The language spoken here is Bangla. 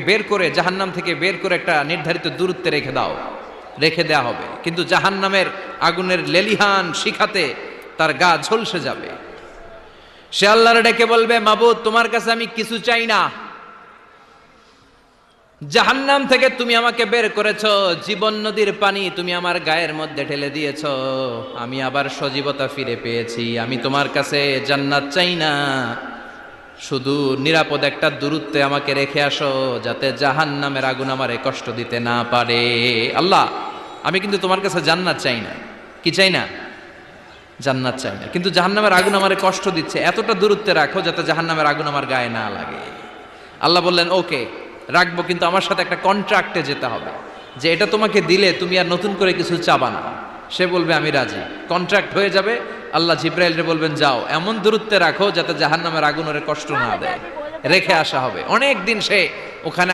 বের করে জাহান্নাম থেকে বের করে একটা নির্ধারিত দূরত্বে রেখে দাও, রেখে দেয়া হবে। কিন্তু জাহান্নামের আগুনের লেলিহান শিখাতে তার গা ঝলসে যাবে। সে আল্লাহর ডেকে বলবে, মাবুদ তোমার কাছে আমি কিছু চাই না, জাহান্নাম থেকে তুমি আমাকে বের করেছো, জীবন নদীর পানি তুমি আমার গায়ের মধ্যে ঢেলে দিয়েছো, আমি আবার সজীবতা ফিরে পেয়েছি। আমি তোমার কাছে জান্নাত চাই না, শুধু নিরাপদ একটা দূরত্বে আমাকে রেখে আসো, যাতে জাহান্নামের আগুন আমারে কষ্ট দিতে না পারে। আল্লাহ, আমি কিন্তু তোমার কাছে জান্নাত চাই না। কি চাই না? জান্নাত চাই না, কিন্তু জাহান্নামের আগুন আমারে কষ্ট দিচ্ছে, এতটা দূরত্বে রাখো যাতে জাহান্নামের আগুন আমার গায়ে না লাগে। আল্লাহ বললেন, ওকে রাখবো, কিন্তু আমার সাথে একটা কন্ট্রাক্টে যেতে হবে, যে এটা তোমাকে দিলে তুমি আর নতুন করে কিছু চাবা না। সে বলবে আমি রাজি, কন্ট্রাক্ট হয়ে যাবে। আল্লাহ জিব্রাইলকে বলবেন, যাও এমন দূরত্বে রাখো যাতে জাহান্নামের আগুন ওরে কষ্ট না দেয়। রেখে আসা হবে। অনেক দিন সে ওখানে